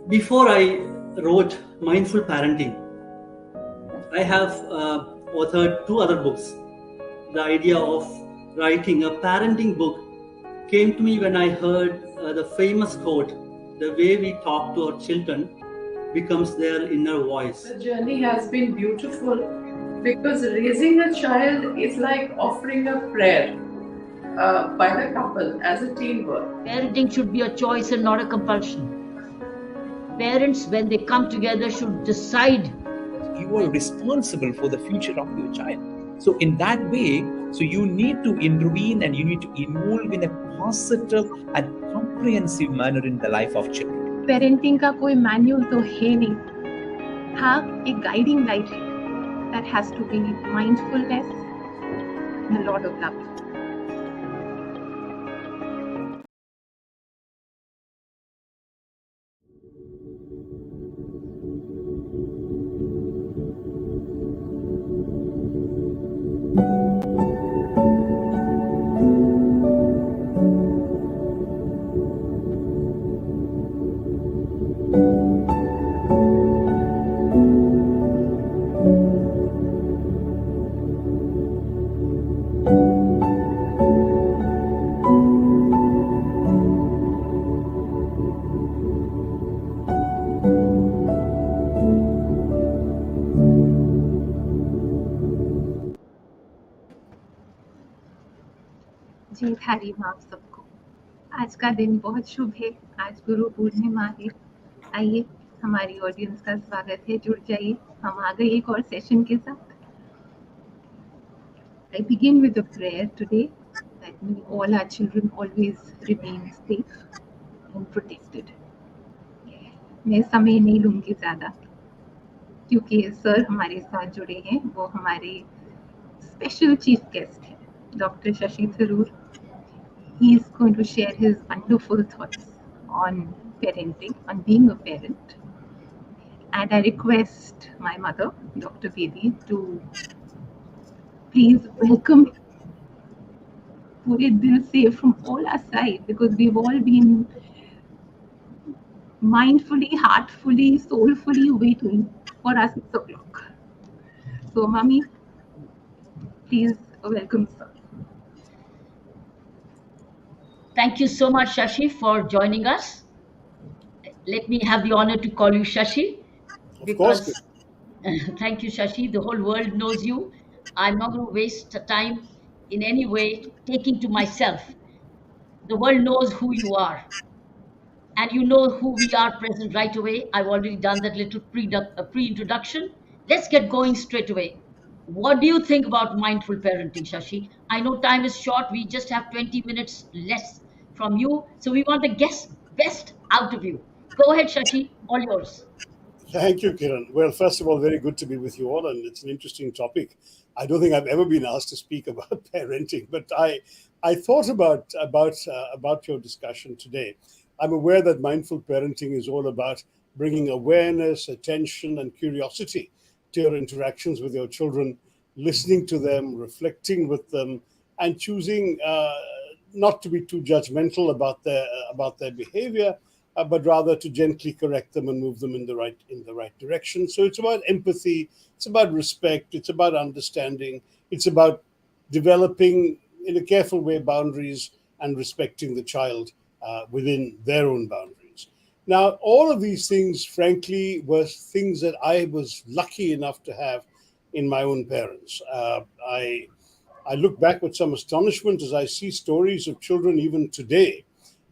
Before I wrote Mindful Parenting, I have authored two other books. The idea of writing a parenting book came to me when I heard the famous quote, "The way we talk to our children becomes their inner voice." The journey has been beautiful because raising a child is like offering a prayer by the couple as a teamwork. Parenting should be a choice and not a compulsion. Parents, when they come together, should decide. You are responsible for the future of your child. So in that way, so you need to intervene and you need to involve in a positive and comprehensive manner in the life of children. Parenting का कोई manual तो है नहीं, हाँ एक guiding light है that has to be mindfulness and a lot of love. जी हरी माँ सबको। आज का दिन बहुत शुभ है, आज गुरु पूर्णिमा है। आइए हमारी ऑडियंस का स्वागत है, जुड़ जाइए, हम आ गए एक और सेशन के साथ। I begin with a prayer today that all our children always remain safe and protected. मैं समय नहीं लूँगी ज़्यादा क्योंकि सर हमारे साथ जुड़े हैं, वो हमारे स्पेशल चीफ गेस्ट हैं, doctor Shashi Tharoor. He is going to share his wonderful thoughts on parenting, on being a parent. And I request my mother, Dr. Bedi, to please welcome पूरे दिल से from all our side, because we've all been mindfully, heartfully, soulfully waiting for our 6 o'clock. So, Mommy, please welcome sir. Thank you so much, Shashi, for joining us. Let me have the honor to call you Shashi. Of course. Thank you, Shashi. The whole world knows you. I'm not going to waste time in any way taking to myself. The world knows who you are. And you know who we are present right away. I've already done that little pre-introduction. Let's get going straight away. What do you think about mindful parenting, Shashi? I know time is short. We just have 20 minutes less from you. So we want the best out of you. Go ahead, Shashi. All yours. Thank you, Kiran. Well, first of all, very good to be with you all, and it's an interesting topic. I don't think I've ever been asked to speak about parenting, but I thought about your discussion today. I'm aware that mindful parenting is all about bringing awareness, attention, and curiosity to your interactions with your children, listening to them, reflecting with them, and choosing not to be too judgmental about their behavior, but rather to gently correct them and move them in the right direction. So it's about empathy, it's about respect, it's about understanding, it's about developing in a careful way boundaries and respecting the child within their own boundaries. Now, all of these things, frankly, were things that I was lucky enough to have in my own parents. I look back with some astonishment as I see stories of children even today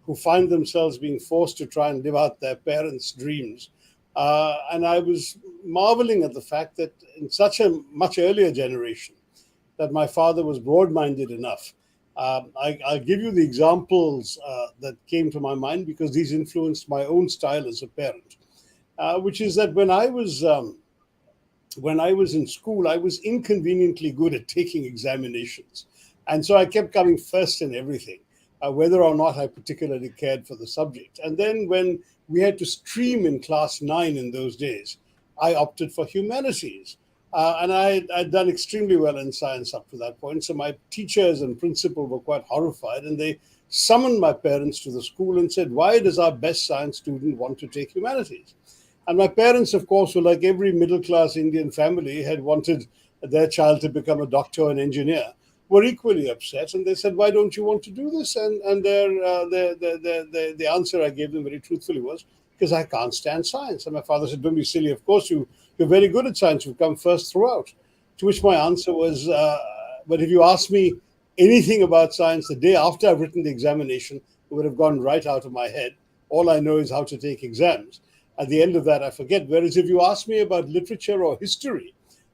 who find themselves being forced to try and live out their parents' dreams, And I was marveling at the fact that in such a much earlier generation, that my father was broad-minded enough. I'll give you the examples that came to my mind because these influenced my own style as a parent, which is that when I was in school, I was inconveniently good at taking examinations. And so I kept coming first in everything, whether or not I particularly cared for the subject. And then when we had to stream in class 9 in those days, I opted for humanities. And I'd done extremely well in science up to that point. So my teachers and principal were quite horrified, and they summoned my parents to the school and said, "Why does our best science student want to take humanities?" And my parents, of course, were like every middle-class Indian family, had wanted their child to become a doctor or an engineer, were equally upset. And they said, "Why don't you want to do this?" And the answer I gave them very truthfully was, "Because I can't stand science." And my father said, "Don't be silly. Of course, you're very good at science. You've come first throughout." To which my answer was, "But if you ask me anything about science the day after I've written the examination, it would have gone right out of my head. All I know is how to take exams. At the end of that, I forget. Whereas if you ask me about literature or history,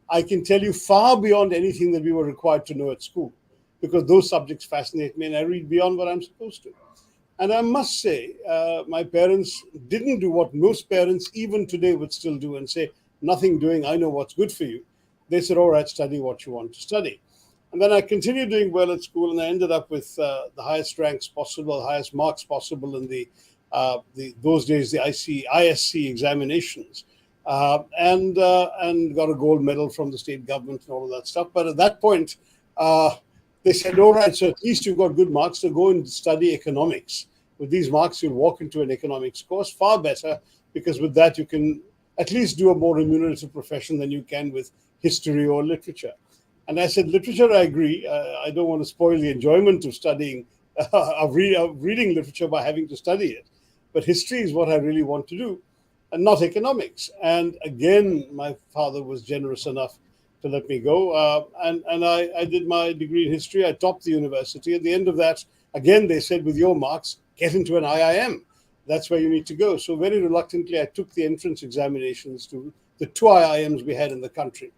I can tell you far beyond anything that we were required to know at school, because those subjects fascinate me and I read beyond what I'm supposed to." And I must say, my parents didn't do what most parents even today would still do and say, "Nothing doing, I know what's good for you." They said, "All right, study what you want to study." And then I continued doing well at school, and I ended up with the highest ranks possible, highest marks possible in those days, the ISC examinations, and got a gold medal from the state government and all of that stuff. But at that point, they said, "All right, so at least you've got good marks, so go and study economics. With these marks, you'll walk into an economics course, far better, because with that, you can at least do a more remunerative profession than you can with history or literature." And I said, "Literature, I agree. I don't want to spoil the enjoyment of studying, of reading literature by having to study it. But history is what I really want to do, and not economics." And again, my father was generous enough to let me go. And I did my degree in history. I topped the university. At the end of that, again, they said, "With your marks, get into an IIM. That's where you need to go." So very reluctantly, I took the entrance examinations to the 2 IIMs we had in the country.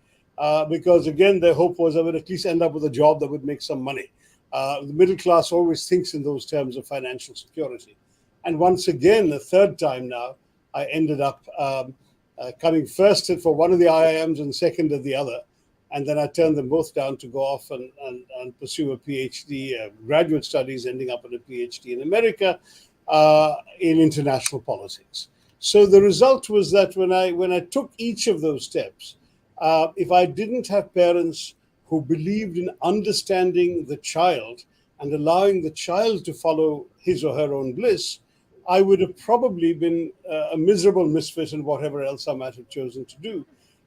Because again, their hope was I would at least end up with a job that would make some money. The middle class always thinks in those terms of financial security. And once again, the third time now, I ended up coming first for one of the IIMs and second at the other. And then I turned them both down to go off and pursue a PhD, graduate studies, ending up with a PhD in America in international politics. So the result was that when I took each of those steps, if I didn't have parents who believed in understanding the child and allowing the child to follow his or her own bliss, I would have probably been a miserable misfit in whatever else I might have chosen to do.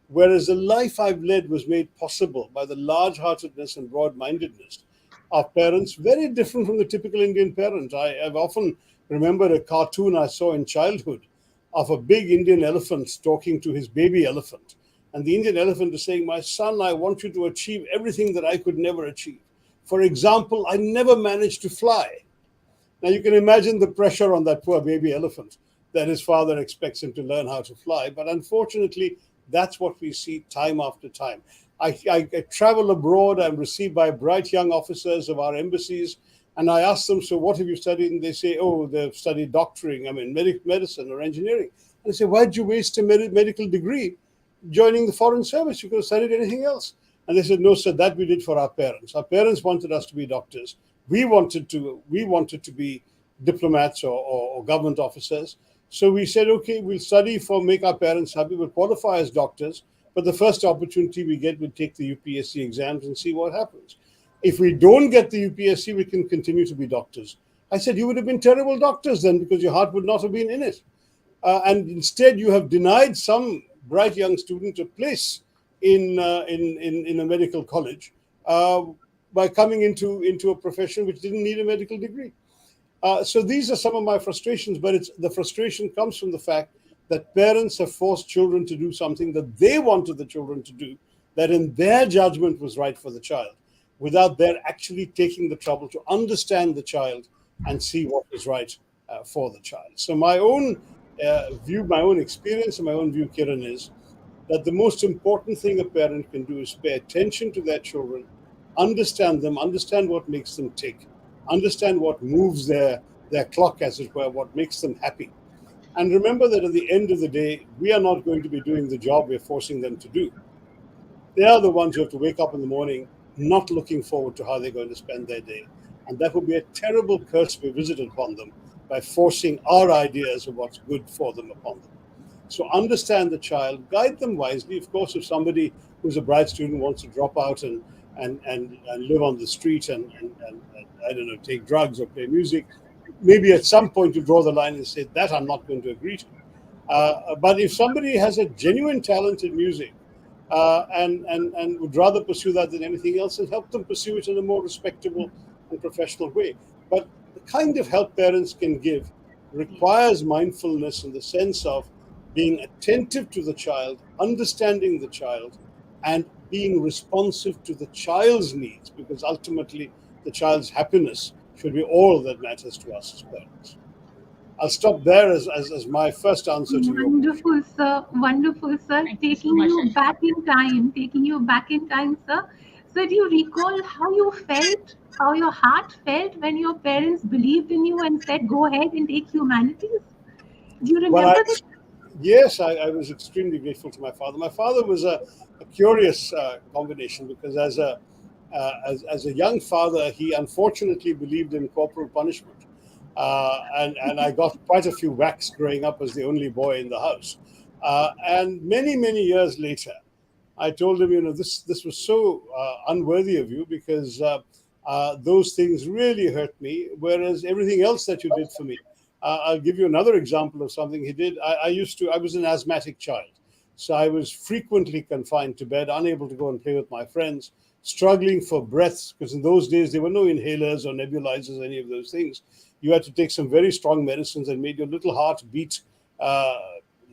Whereas the life I've led was made possible by the large-heartedness and broad-mindedness of parents, very different from the typical Indian parent. I've often remembered a cartoon I saw in childhood of a big Indian elephant talking to his baby elephant. And the Indian elephant is saying, "My son, I want you to achieve everything that I could never achieve. For example, I never managed to fly." Now you can imagine the pressure on that poor baby elephant that his father expects him to learn how to fly. But unfortunately, that's what we see time after time. I travel abroad. I'm received by bright young officers of our embassies. And I ask them, "So what have you studied?" And they say, "Oh, they've studied doctoring, medicine or engineering." And I say, "Why'd you waste a medical degree joining the foreign service? You could have studied anything else." And they said, "No, sir, that we did for our parents. Our parents wanted us to be doctors. We wanted to be diplomats or government officers. So we said, okay, we'll study make our parents happy, we'll qualify as doctors, but the first opportunity we get, we'll take the UPSC exams and see what happens. If we don't get the UPSC, we can continue to be doctors." I said, "You would have been terrible doctors then, because your heart would not have been in it. And instead, you have denied some bright young student a place in a medical college by coming into a profession which didn't need a medical degree." So these are some of my frustrations, but the frustration comes from the fact that parents have forced children to do something that they wanted the children to do, that in their judgment was right for the child, without their actually taking the trouble to understand the child and see what was right for the child. So my own view, my own experience and my own view, Kiran, is that the most important thing a parent can do is pay attention to their children, understand them, understand what makes them tick, understand what moves their clock, as it were, what makes them happy. And remember that at the end of the day, we are not going to be doing the job we're forcing them to do. They are the ones who have to wake up in the morning not looking forward to how they're going to spend their day. And that would be a terrible curse we visited upon them by forcing our ideas of what's good for them upon them. So understand the child, guide them wisely. Of course, if somebody who's a bright student wants to drop out and live on the street and I don't know, take drugs or play music, maybe at some point you draw the line and say, that I'm not going to agree to. But if somebody has a genuine talent in music and would rather pursue that than anything else, and help them pursue it in a more respectable and professional way. But the kind of help parents can give requires mindfulness in the sense of being attentive to the child, understanding the child, and being responsive to the child's needs, because ultimately the child's happiness should be all that matters to us as parents. I'll stop there as my first answer to you. Wonderful, sir. Wonderful, sir. Thank you so Taking much, you Shashi. back in time. Taking you back in time, sir. So do you recall how you felt, how your heart felt when your parents believed in you and said, go ahead and take humanities? Do you remember Well, that? yes, I was extremely grateful to my father. My father was a curious combination, because as a young father, he unfortunately believed in corporal punishment. And I got quite a few whacks growing up as the only boy in the house. And many years later, I told him, this was so unworthy of you, because those things really hurt me, whereas everything else that you did for me. I'll give you another example of something he did. I was an asthmatic child. So I was frequently confined to bed, unable to go and play with my friends, struggling for breaths, because in those days there were no inhalers or nebulizers, any of those things. You had to take some very strong medicines that made your little heart beat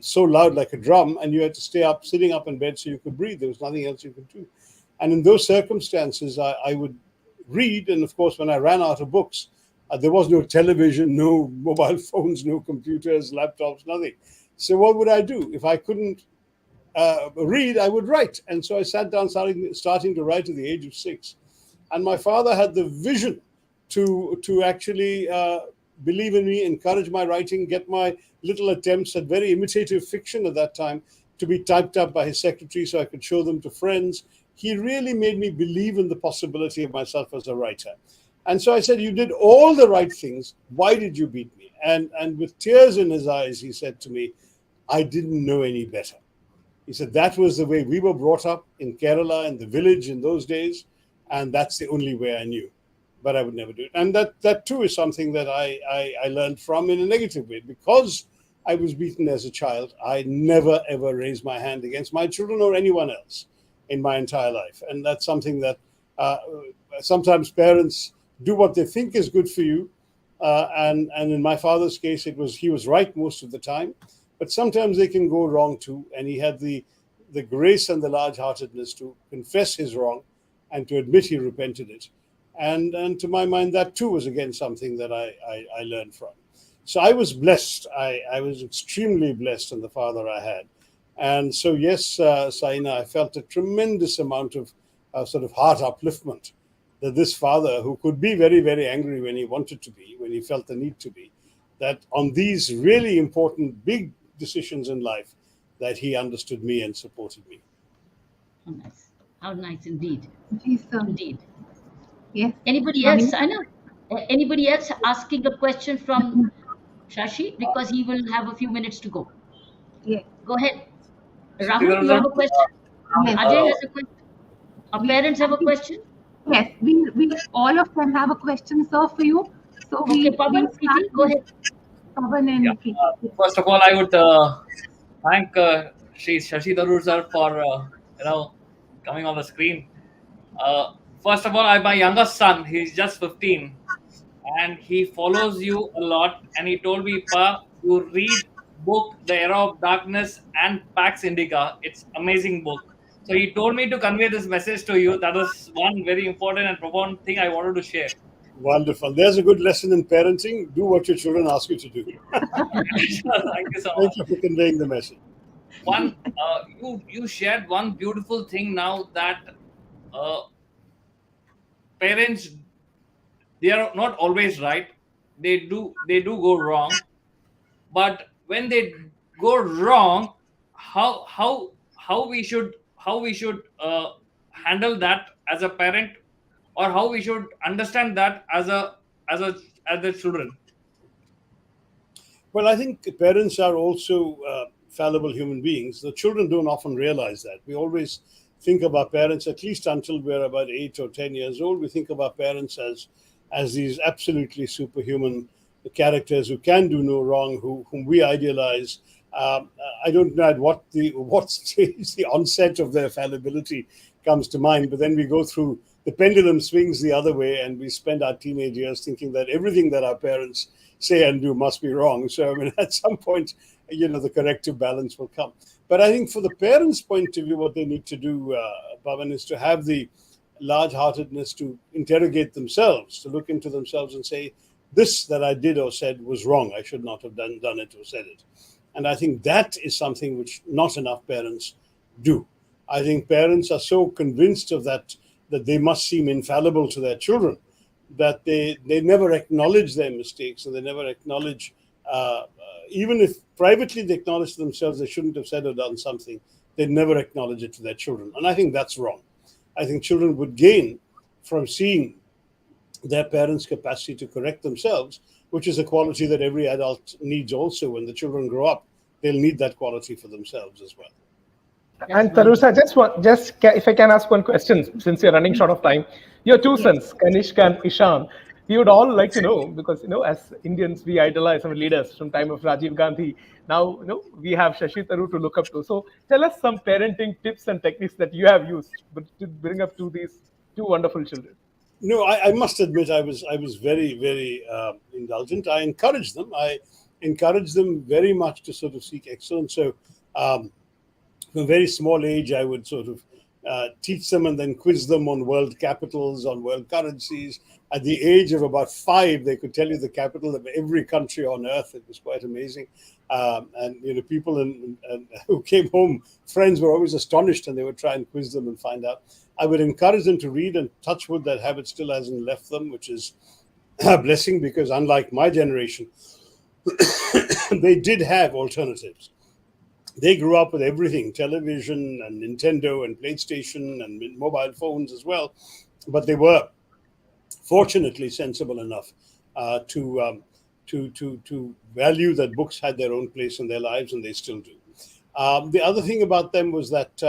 so loud like a drum, and you had to stay up, sitting up in bed so you could breathe. There was nothing else you could do. And in those circumstances, I would read, and of course, when I ran out of books, there was no television, no mobile phones, no computers, laptops, nothing. So what would I do? If I couldn't read, I would write. And so I sat down, starting to write at the age of 6. And my father had the vision to actually believe in me, encourage my writing, get my little attempts at very imitative fiction at that time to be typed up by his secretary so I could show them to friends. He really made me believe in the possibility of myself as a writer. And so I said, you did all the right things. Why did you beat me? And with tears in his eyes, he said to me, I didn't know any better. He said, that was the way we were brought up in Kerala, in the village in those days. And that's the only way I knew. But I would never do it. And that too is something that I learned from in a negative way. Because I was beaten as a child, I never, ever raised my hand against my children or anyone else in my entire life. And that's something that sometimes parents do what they think is good for you. And in my father's case, he was right most of the time. But sometimes they can go wrong too. And he had the grace and the large-heartedness to confess his wrong and to admit he repented it. And to my mind, that too was again something that I learned from. So I was blessed. I was extremely blessed in the father I had. And so, yes, Saina, I felt a tremendous amount of sort of heart upliftment that this father, who could be very, very angry when he wanted to be, when he felt the need to be, that on these really important, big decisions in life, that he understood me and supported me. How nice. How nice indeed. Yes, sir. Indeed. Yes. Anybody else? I know. Anybody else asking a question from Shashi? Because he will have a few minutes to go. Yes. Go ahead. Rahul, you have a question? Yes. Ajay has a question. Our parents have a question? Yes, we all of them have a question, sir, for you. So Okay, Pawan, Preeti, go ahead. Pawan and Yeah. Preeti. First of all, I would thank Shri Shashi Tharoor sir for coming on the screen. First of all, my youngest son, he's just 15, and he follows you a lot. And he told me, Pa, you read book The Era of Darkness and Pax Indica. It's amazing book. So he told me to convey this message to you. That is one very important and profound thing I wanted to share. Wonderful. There's a good lesson in parenting. Do what your children ask you to do. Thank you so Thank much. you for conveying the message. One, you shared one beautiful thing now that uh, parents, they are not always right. They do go wrong. But when they go wrong, how we should handle that as a parent, or how we should understand that as a children. Well, I think parents are also fallible human beings. The children don't often realize that. We always think of our parents, at least until we're about 8 or 10 years old, we think of our parents as these absolutely superhuman characters who can do no wrong, whom we idealize. I don't know at what stage the onset of their fallibility comes to mind, but then we go through, the pendulum swings the other way, and we spend our teenage years thinking that everything that our parents say and do must be wrong. So, I mean, at some point, the corrective balance will come. But I think for the parents' point of view, what they need to do, Pavan, is to have the large-heartedness to interrogate themselves, to look into themselves and say, this that I did or said was wrong. I should not have done it or said it. And I think that is something which not enough parents do. I think parents are so convinced of that they must seem infallible to their children, that they never acknowledge their mistakes, and they never acknowledge, even if privately they acknowledge to themselves they shouldn't have said or done something, they never acknowledge it to their children. And I think that's wrong. I think children would gain from seeing their parents' capacity to correct themselves, which is a quality that every adult needs also. When the children grow up, they'll need that quality for themselves as well. And Tarusa, if I can ask one question, since you're running short of time. Your two sons, Kanishk and Ishan, we would all like to know, because as Indians, we idolize our leaders from time of Rajiv Gandhi. Now, we have Shashi Tharoor to look up to. So tell us some parenting tips and techniques that you have used to bring up to these two wonderful children. No, I must admit I was very, very indulgent. I encouraged them very much to sort of seek excellence. So from a very small age, I would sort of teach them and then quiz them on world capitals, on world currencies. At the age of about 5, they could tell you the capital of every country on earth. It was quite amazing. And people who came home, friends, were always astonished, and they would try and quiz them and find out. I would encourage them to read, and touch wood, that habit still hasn't left them, which is a blessing, because unlike my generation, they did have alternatives. They grew up with everything, television and Nintendo and PlayStation and mobile phones as well. But they were fortunately sensible enough to value that books had their own place in their lives, and they still do. The other thing about them was that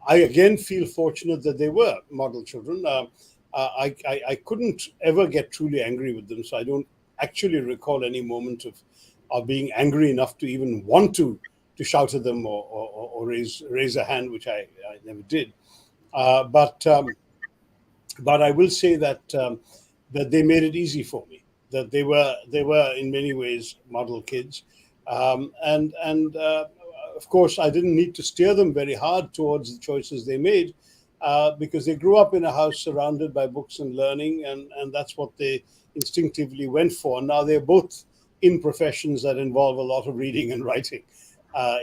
I again feel fortunate that they were model children. I couldn't ever get truly angry with them, so I don't actually recall any moment of being angry enough to even want to shout at them or raise a hand, which I never did. But I will say that they made it easy for me. That they were in many ways model kids, and of course I didn't need to steer them very hard towards the choices they made, because they grew up in a house surrounded by books and learning, and that's what they instinctively went for. Now they're both in professions that involve a lot of reading and writing.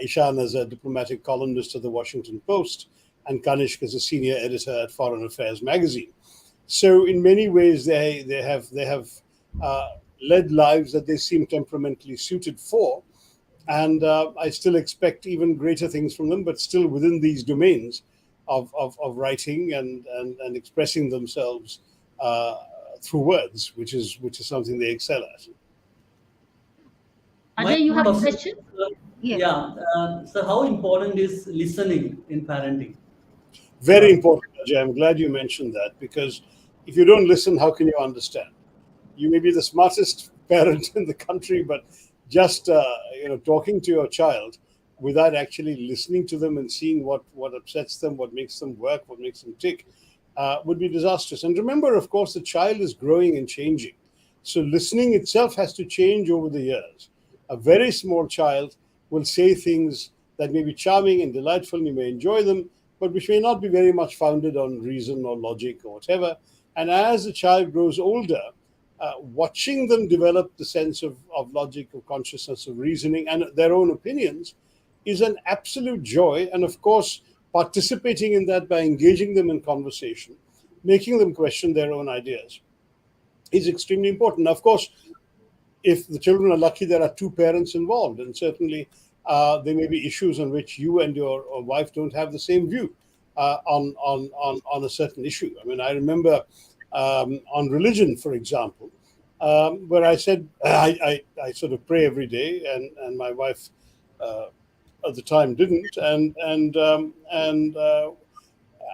Ishan is a diplomatic columnist at the Washington Post, and Kanishk is a senior editor at Foreign Affairs magazine. So in many ways, they have led lives that they seem temperamentally suited for, and I still expect even greater things from them, but still within these domains of writing and expressing themselves through words, which is something they excel at. Ajay, you have a question? Yes. Yeah. So how important is listening in parenting? Very important, Ajay. I'm glad you mentioned that, because if you don't listen, how can you understand? You may be the smartest parent in the country, but just talking to your child without actually listening to them and seeing what upsets them, what makes them work, what makes them tick, would be disastrous. And remember, of course, the child is growing and changing. So listening itself has to change over the years. A very small child will say things that may be charming and delightful, and you may enjoy them, but which may not be very much founded on reason or logic or whatever. And as the child grows older, watching them develop the sense of logic, of consciousness, of reasoning, and their own opinions is an absolute joy. And of course, participating in that by engaging them in conversation, making them question their own ideas is extremely important. Of course, if the children are lucky, there are two parents involved, and certainly there may be issues on which you and your wife don't have the same view on a certain issue. I mean, I remember on religion, for example, where I said I sort of pray every day, and my wife at the time didn't, and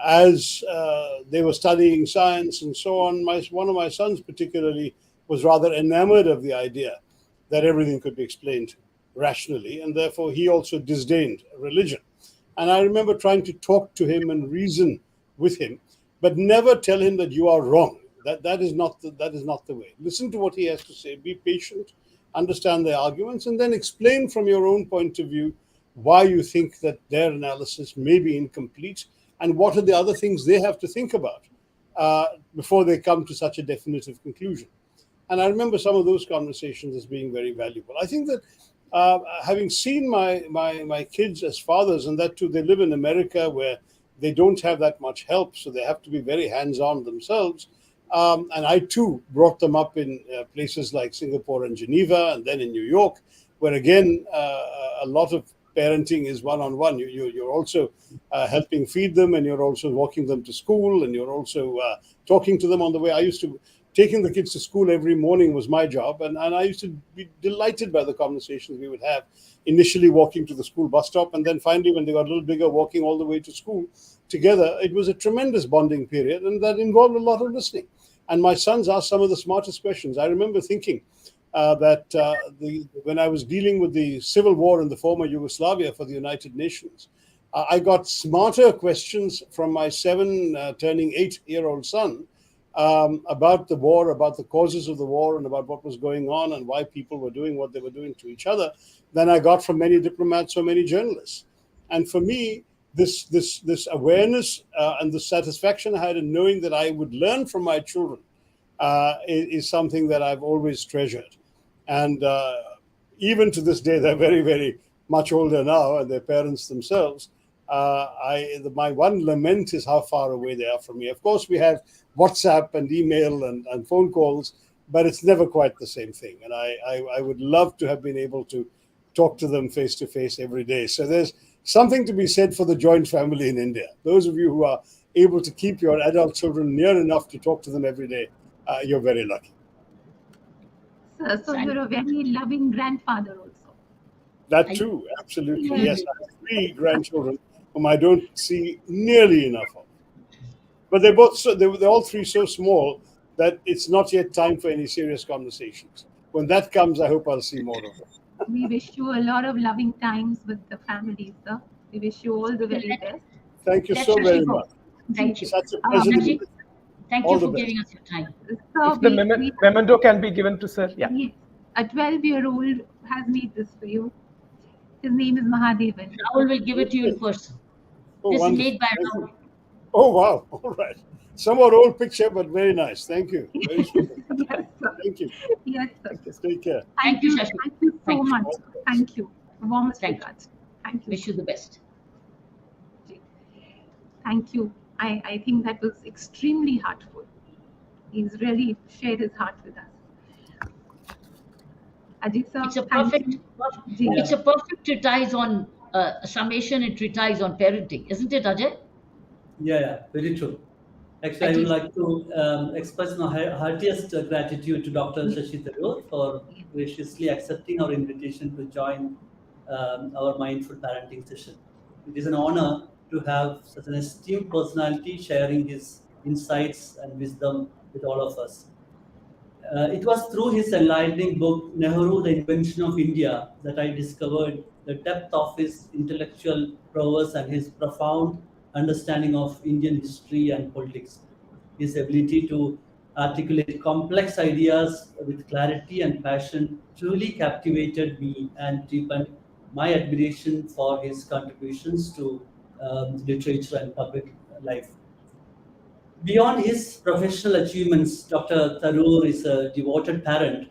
as they were studying science and so on, one of my sons particularly was rather enamored of the idea that everything could be explained rationally, and therefore he also disdained religion. And I remember trying to talk to him and reason with him, but never tell him that you are wrong. That is not the way. Listen to what he has to say. Be patient, understand their arguments, and then explain from your own point of view why you think that their analysis may be incomplete, and what are the other things they have to think about before they come to such a definitive conclusion. And I remember some of those conversations as being very valuable. I think that having seen my kids as fathers, and that too, they live in America where they don't have that much help, so they have to be very hands-on themselves. And I too brought them up in places like Singapore and Geneva, and then in New York, where again a lot of parenting is one-on-one. You're also helping feed them, and you're also walking them to school, and you're also talking to them on the way. Taking the kids to school every morning was my job, and I used to be delighted by the conversations we would have, initially walking to the school bus stop, and then finally, when they got a little bigger, walking all the way to school together. It was a tremendous bonding period, and that involved a lot of listening. And my sons asked some of the smartest questions. I remember thinking when I was dealing with the civil war in the former Yugoslavia for the United Nations, I got smarter questions from my 7 turning 8-year-old son about the war, about the causes of the war, and about what was going on and why people were doing what they were doing to each other than I got from many diplomats or many journalists. And for me, this awareness and the satisfaction I had in knowing that I would learn from my children is something that I've always treasured. And even to this day, they're very, very much older now, and their parents themselves. My one lament is how far away they are from me. Of course, we have WhatsApp and email and phone calls, but it's never quite the same thing. And I would love to have been able to talk to them face to face every day. So there's something to be said for the joint family in India. Those of you who are able to keep your adult children near enough to talk to them every day, you're very lucky. So you're a very loving grandfather also. That too, absolutely. Yes, I have 3 grandchildren whom I don't see nearly enough of. But they're all 3 so small that it's not yet time for any serious conversations. When that comes, I hope I'll see more of them. We wish you a lot of loving times with the family, sir. We wish you all the very best. Thank you so very much. Thank you. Such a pleasure to be with you. Thank you for giving us your time. So If the memento can be given to sir. Yeah. Yes, a 12-year-old has made this for you. His name is Mahadevan. Rahul will give it to you in person. This is made by Rahul. Oh, wow. All right. Somewhat old picture, but very nice. Thank you. Very Yes, sir. Thank you. Yes, sir. Take care. Thank you, Shashi. Thank you so Thank you. much. Thank you. Warmest Thank you. regards. Thank you. Wish you the best. Thank you. I think that was extremely heartful. He's really shared his heart with us. Ajit sir, It's a thank perfect. you. It's a perfect treatise on summation and treatise on parenting, isn't it, Ajay? Yeah, very true. Actually, I would like to express my heartiest gratitude to Dr. Shashi Tharoor for graciously accepting our invitation to join our mindful parenting session. It is an honor to have such an esteemed personality sharing his insights and wisdom with all of us. It was through his enlightening book, Nehru, The Invention of India, that I discovered the depth of his intellectual prowess and his profound understanding of Indian history and politics. His ability to articulate complex ideas with clarity and passion truly captivated me and deepened my admiration for his contributions to literature and public life. Beyond his professional achievements, Dr. Tharoor is a devoted parent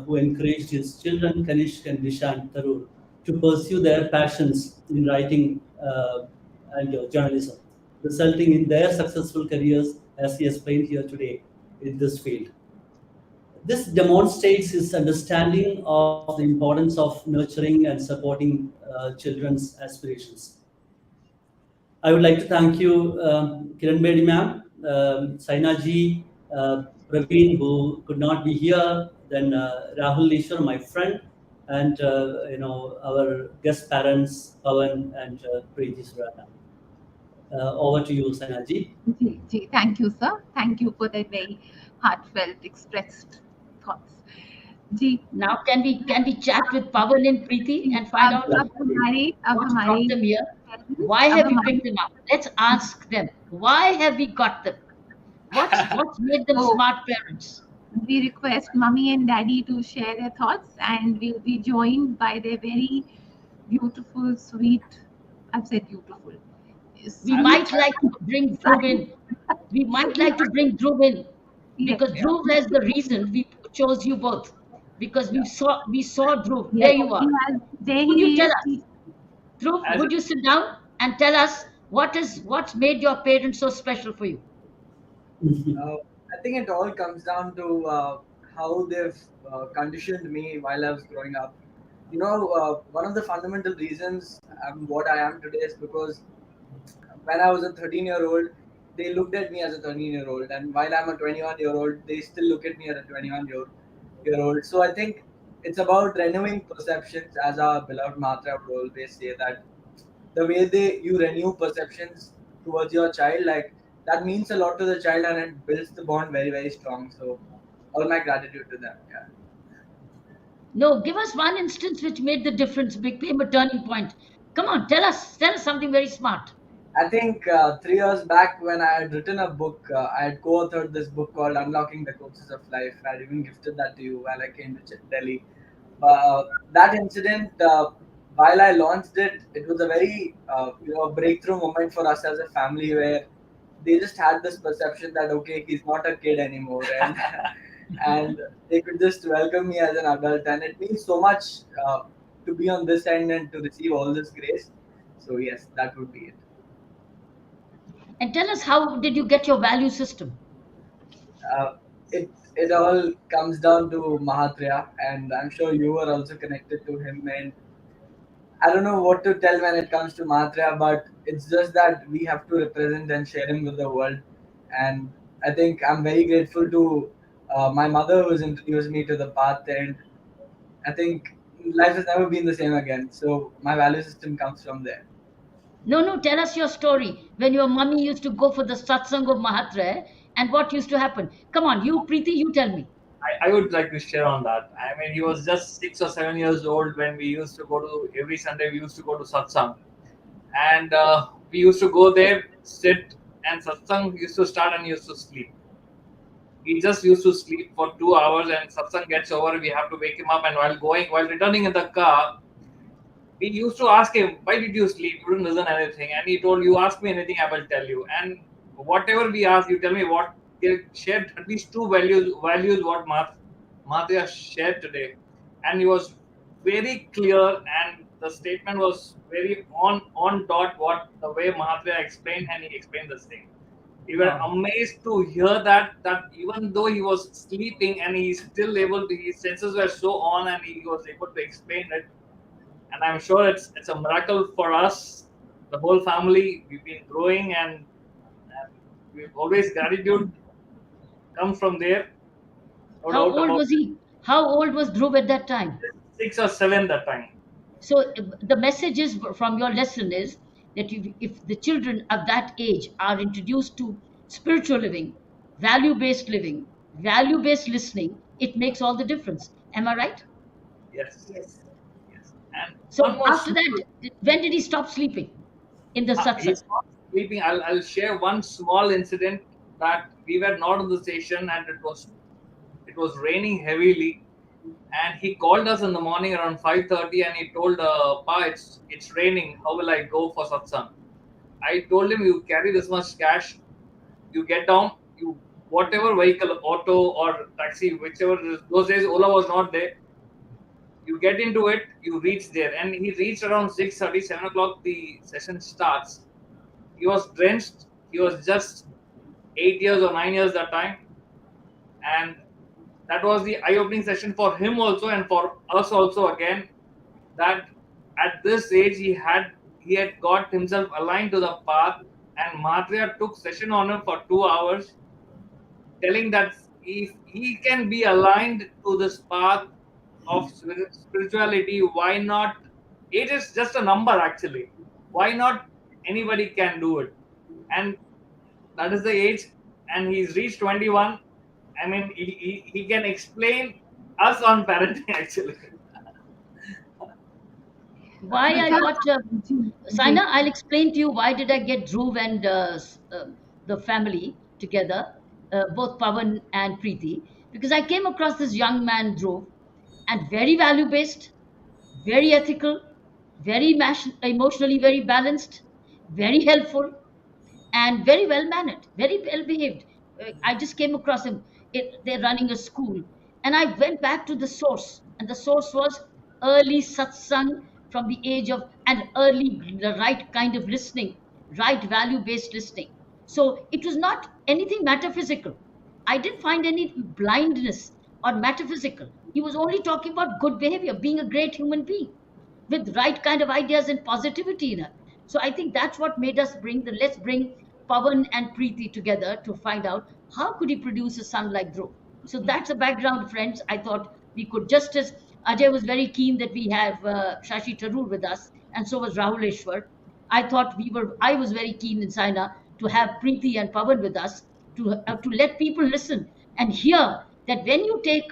who encouraged his children, Kanishk and Nishant Tharoor, to pursue their passions in writing and journalism, resulting in their successful careers, as he explained here today, in this field. This demonstrates his understanding of the importance of nurturing and supporting children's aspirations. I would like to thank you, Kiran Bedi ma'am, Saina ji, Praveen, who could not be here, then Rahul Ishwar, my friend, and our guest parents, Pawan and Preeti Surana. Over to you, Saina ji. Thank you, sir. Thank you for that very heartfelt expressed thoughts. Now can we chat with Pawan and Preeti and find out what brought them here? Why have we picked them up? Let's ask them. Why have we got them? What's made them smart parents? We request Mummy and Daddy to share their thoughts, and we'll be joined by their very beautiful, sweet. I've said beautiful. We might like to bring Dhruv in. Because Dhruv has the reason we chose you both. Because we saw Dhruv. Yes, There you are. Would you tell us, Dhruv? Would you sit down and tell us what's made your parents so special for you? I think it all comes down to how they've conditioned me while I was growing up. One of the fundamental reasons I'm what I am today is because when I was a 13-year-old, they looked at me as a 13-year-old, and while I'm a 21-year-old, they still look at me as a 21-year-old. So I think it's about renewing perceptions, as our beloved Matra would always say, that the way you renew perceptions towards your child, like that means a lot to the child, and it builds the bond very, very strong. So all my gratitude to them. Yeah. No, give us one instance which made the difference, became a turning point. Come on, tell us something very smart. I think 3 years back, when I had written a book, I had co-authored this book called Unlocking the Courses of Life. I had even gifted that to you while I came to Delhi. That incident, while I launched it, it was a very breakthrough moment for us as a family, where they just had this perception that, okay, he's not a kid anymore, and they could just welcome me as an adult, and it means so much to be on this end and to receive all this grace. So yes, that would be it. And tell us, how did you get your value system? It all comes down to Mahatria, and I'm sure you are also connected to him. And I don't know what to tell when it comes to Mahatria, but it's just that we have to represent and share him with the world. And I think I'm very grateful to my mother, who's introduced me to the path, and I think life has never been the same again. So my value system comes from there. No, tell us your story. When your mummy used to go for the satsang of Mahatra, and what used to happen? Come on, you, Preeti, you tell me. I would like to share on that. I mean, he was just 6 or 7 years old when we used to go to, every Sunday we used to go to satsang. And we used to go there, sit, and satsang used to start and he used to sleep. He just used to sleep for 2 hours, and satsang gets over, we have to wake him up, and while returning in the car, we used to ask him, why did you sleep? You didn't listen to anything. And he told, you ask me anything, I will tell you. And whatever we ask, you tell me what. They shared at least 2 values what Mahatria shared today. And he was very clear, and the statement was very on dot what the way Mahatria explained, and he explained the same. We were amazed to hear that even though he was sleeping, and he's still able to, his senses were so on, and he was able to explain it. And I'm sure it's a miracle for us, the whole family. We've been growing, and we've always gratitude comes from there. How old was he? How old was Dhruv at that time? 6 or 7 that time. So the message is from your lesson is that if the children of that age are introduced to spiritual living, value-based listening, it makes all the difference. Am I right? Yes. And so after that, when did he stop sleeping in the satsang? He stopped sleeping. I'll share one small incident, that we were not on the station, and it was raining heavily, and he called us in the morning around 5:30, and he told, Pa, it's raining, how will I go for satsang? I told him, you carry this much cash, You get down, you whatever vehicle, auto or taxi, whichever. Those days Ola was not there. You get into it, you reach there, and he reached around 6:30, 7 o'clock. The session starts. He was drenched. He was just 8 years or 9 years that time, and that was the eye-opening session for him also and for us also again. That at this age he had got himself aligned to the path, and Madhya took session on him for 2 hours, telling that if he can be aligned to this path of spirituality, why not? It is just a number actually. Why not? Anybody can do it, and that is the age. And he's reached 21. I mean, he can explain us on parenting actually. Why I got Saina, I'll explain to you why did I get Dhruv and the family together, both Pavan and Preeti, because I came across this young man Dhruv, and very value based, very ethical, very emotionally very balanced, very helpful, and very well mannered, very well behaved. I just came across him. They're running a school, and I went back to the source, and the source was early satsang from the age of and early the right kind of listening, right value based listening. So it was not anything metaphysical. I didn't find any blindness or metaphysical. He was only talking about good behavior, being a great human being with right kind of ideas and positivity in her. So I think that's what made us let's bring Pavan and Preeti together to find out how could he produce a son like Dhruv. So that's a background, friends. I thought we could, just as Ajay was very keen that we have Shashi Tharoor with us, and so was Rahul Eshwar. I was very keen in Saina to have Preeti and Pavan with us to let people listen and hear that when you take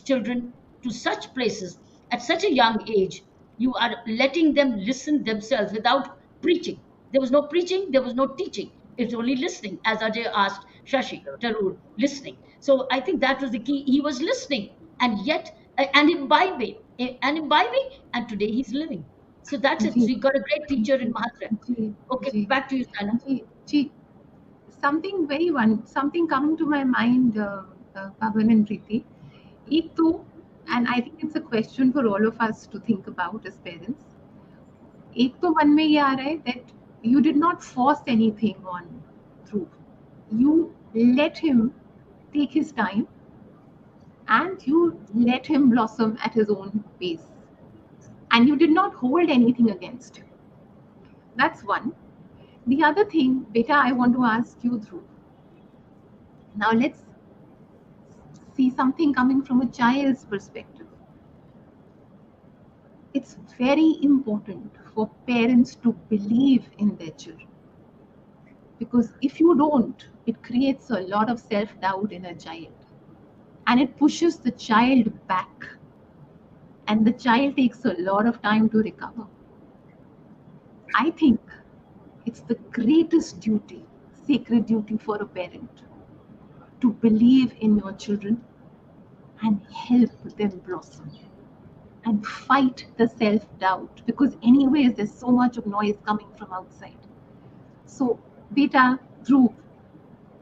children to such places at such a young age, you are letting them listen themselves without preaching. There was no preaching, there was no teaching. It's only listening, as Ajay asked Shashi Tharoor, listening. So I think that was the key. He was listening and yet and imbibing, and today he's living. So that's it. So you got a great teacher in Mahatma. Okay, back to you, Sana. Something coming to my mind, Pavan and Preeti. एक तो, and I think it's a question for all of us to think about as parents. एक तो मन में ये आ रहा है that you did not force anything on Dhruv. You let him take his time and you let him blossom at his own pace. And you did not hold anything against him. That's one. The other thing, beta, I want to ask you, Dhruv. Now let's see something coming from a child's perspective. It's very important for parents to believe in their children. Because if you don't, it creates a lot of self-doubt in a child. And it pushes the child back. And the child takes a lot of time to recover. I think it's the greatest duty, sacred duty for a parent, to believe in your children and help them blossom and fight the self-doubt, because anyways there's so much of noise coming from outside. So beta, Dhruv,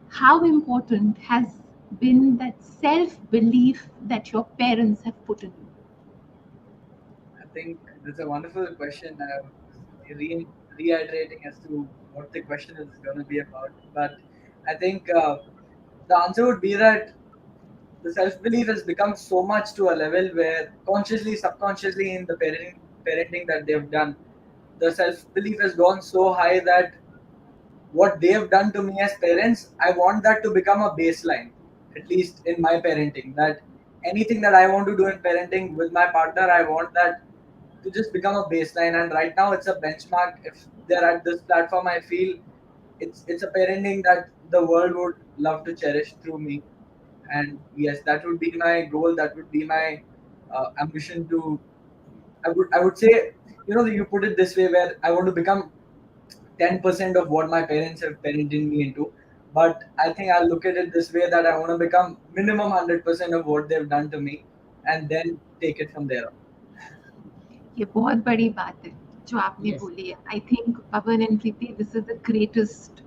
how important has been that self-belief that your parents have put in you? I think that's a wonderful question. Reiterating as to what the question is going to be about, but I think the answer would be that the self-belief has become so much to a level where consciously, subconsciously in the parenting that they've done, the self-belief has gone so high that what they have done to me as parents, I want that to become a baseline, at least in my parenting. That anything that I want to do in parenting with my partner, I want that to just become a baseline. And right now it's a benchmark. If they're at this platform, I feel it's a parenting that the world would love to cherish through me. And yes, that would be my goal. That would be my ambition to. I would say, you put it this way, where I want to become 10% of what my parents have parented me into. But I think I'll look at it this way, that I want to become minimum 100% of what they've done to me, and then take it from there on. ये बहुत बड़ी बात है जो आपने बोली है. I think Pavan and Preeti, this is the greatest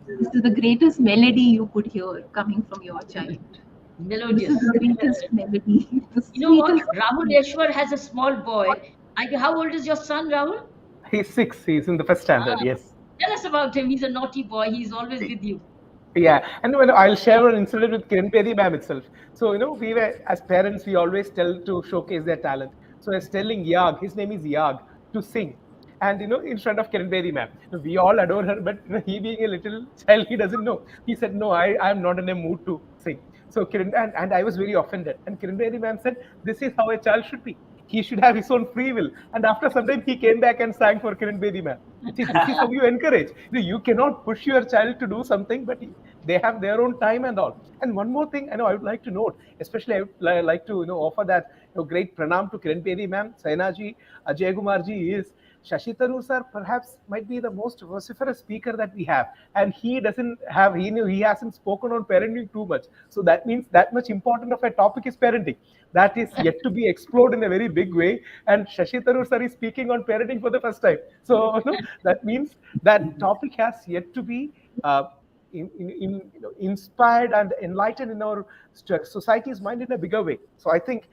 This is the greatest melody you could hear coming from your child. This Melodious. is the greatest melody. The You know what? sweetest. Rahul Eshwar has a small boy. How old is your son, Rahul? He's 6. He's in the first standard. Yes. Tell us about him. He's a naughty boy. He's always with you. Yeah, and I'll share an incident with Kiran Pedi ma'am itself. So, we were, as parents, we always tell to showcase their talent. So I was telling Yag, his name is Yag, to sing. And, in front of Kiran Pedi ma'am. We all adore her, but he being a little child, he doesn't know. He said, no, I'm not in a mood to sing. So Kiran, and I was very offended. And Kiran Pedi ma'am said, this is how a child should be. He should have his own free will. And after some time, he came back and sang for Kiran Bedi ma'am. This is how you encourage. You cannot push your child to do something, but they have their own time and all. And one more thing, I would like to note, especially I would like to offer that great pranam to Kiran Bedi ma'am, Saina ji, Ajay Kumar ji is Shashi Tharoor sir perhaps might be the most vociferous speaker that we have, and he doesn't have he hasn't spoken on parenting too much. So that means that much important of a topic is parenting. That is yet to be explored in a very big way, and Shashi Tharoor sir is speaking on parenting for the first time. So that means that topic has yet to be inspired and enlightened in our society's mind in a bigger way. So I think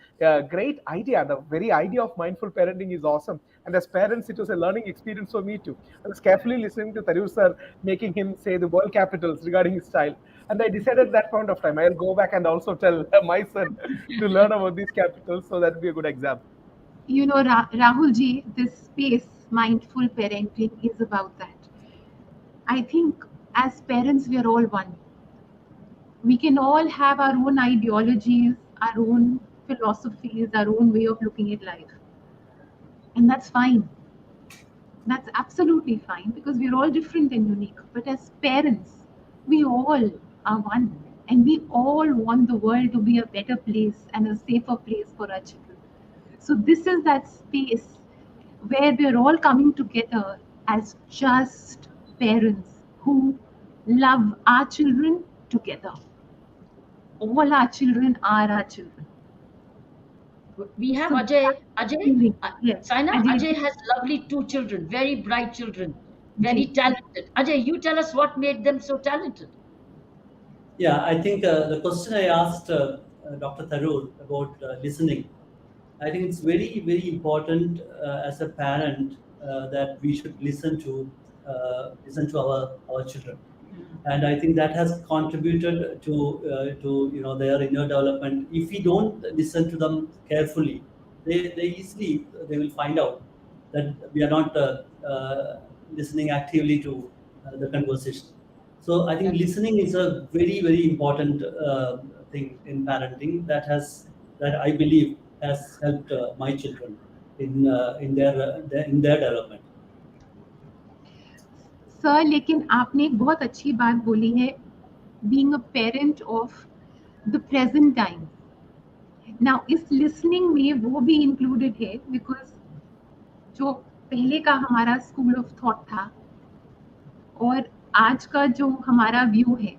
great idea. The very idea of mindful parenting is awesome. And as parents, it was a learning experience for me too. I was carefully listening to Tharoor sir, making him say the world capitals regarding his child. And I decided at that point of time, I'll go back and also tell my son to learn about these capitals, so that would be a good example. Rahul ji, this space, mindful parenting, is about that. I think as parents, we are all one. We can all have our own ideologies, our own philosophies, our own way of looking at life. And that's fine. That's absolutely fine, because we're all different and unique. But as parents, we all are one. And we all want the world to be a better place and a safer place for our children. So this is that space where we're all coming together as just parents who love our children together. All our children are our children. We have Ajay. Yes. Saina, Ajay has lovely 2 children, very bright children, very talented. Ajay, you tell us what made them so talented. Yeah, I think the question I asked Dr. Tharoor about listening, I think it's very, very important as a parent that we should listen to our children, and I think that has contributed to their inner development. If we don't listen to them carefully, they will find out that we are not listening actively to the conversation. So I think listening is a very, very important thing in parenting that I believe has helped my children in their development. Sir, लेकिन आपने एक बहुत अच्छी बात बोली है, being a parent of the present time. Now इस listening में वो भी included है, because जो पहले का हमारा school of thought था और आज का जो हमारा व्यू है,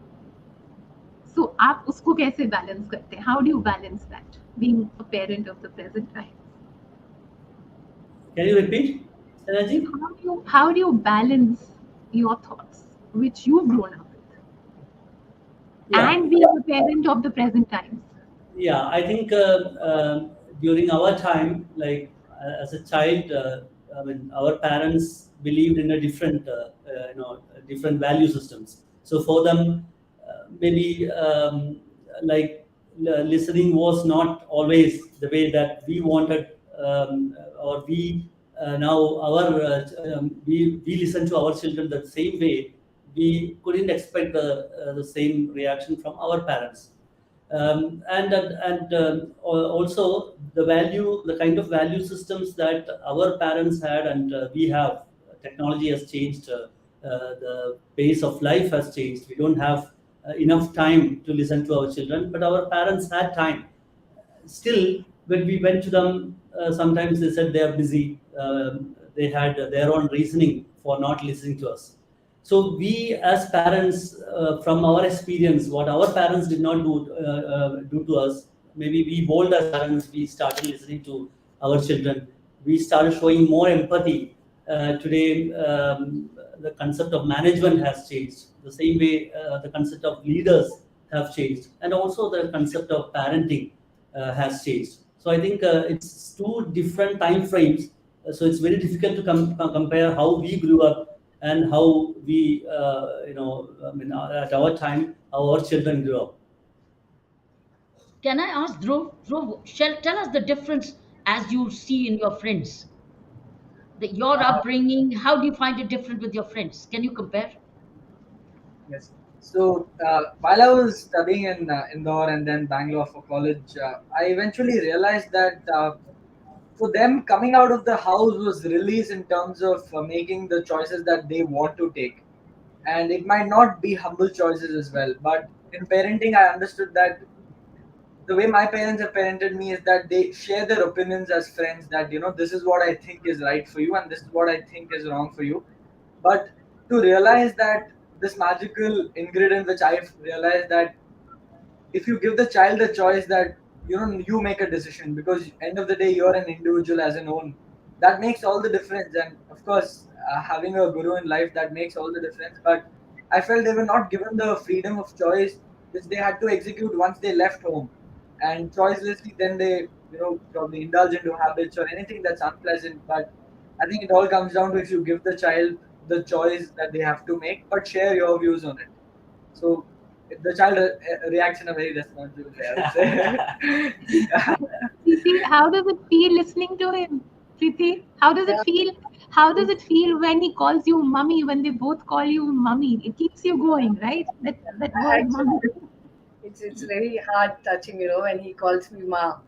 so आप उसको कैसे बैलेंस करते हैं? How do you balance that, being a parent of the present time? Can you repeat, Sanaji? How do you balance your thoughts, which you've grown up with, and being a parent of the present times? Yeah, I think during our time, like as a child, our parents believed in a different value systems. So for them, maybe listening was not always the way that we wanted, or we we listen to our children the same way. We couldn't expect the same reaction from our parents. Also the kind of value systems that our parents had and we have. Technology has changed, the pace of life has changed. We don't have enough time to listen to our children, but our parents had time. Still, when we went to them, sometimes they said they are busy. They had their own reasoning for not listening to us. So we as parents, from our experience, what our parents did not do to us, maybe we bold as parents, we started listening to our children. We started showing more empathy. Today, the concept of management has changed. The same way the concept of leaders have changed, and also the concept of parenting has changed. So I think it's two different time frames. So it's very difficult to compare how we grew up and how we, at our time, how our children grew up. Can I ask Dhruv? Dhruv, tell us the difference as you see in your friends. Your upbringing, how do you find it different with your friends? Can you compare? Yes. So while I was studying in Indore and then Bangalore for college, I eventually realized that for them, coming out of the house was release in terms of making the choices that they want to take. And it might not be humble choices as well. But in parenting, I understood that the way my parents have parented me is that they share their opinions as friends, that this is what I think is right for you and this is what I think is wrong for you. But to realize that this magical ingredient, which I've realized, that if you give the child a choice, that you make a decision, because end of the day you're an individual as an own, that makes all the difference. And of course, having a guru in life, that makes all the difference. But I felt they were not given the freedom of choice which they had to execute once they left home, and choicelessly then they probably indulge into habits or anything that's unpleasant. But I think it all comes down to, if you give the child the choice that they have to make, but share your views on it. So the child reacts in a very responsible way, I would say. Preeti, how does it feel listening to him? Preeti, how does it feel? How does it feel when he calls you mummy, when they both call you mummy? It keeps you going, right? That word mummy. It's very heart touching, when he calls me ma.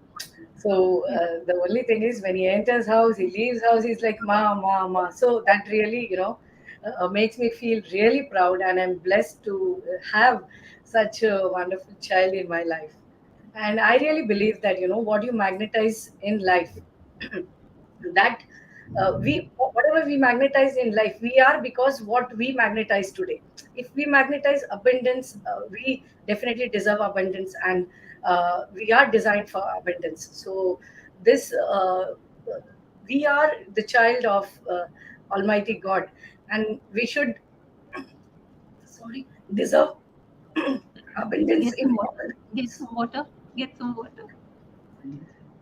So the only thing is, when he enters house, he leaves house, he's like ma, ma, ma. So that really, makes me feel really proud, and I'm blessed to have such a wonderful child in my life. And I really believe that what you magnetize in life, that whatever we magnetize in life, we are because what we magnetize today. If we magnetize abundance, we definitely deserve abundance, and we are designed for abundance. So this we are the child of Almighty God, and we should deserve abundance in water. Get some water. Get some water.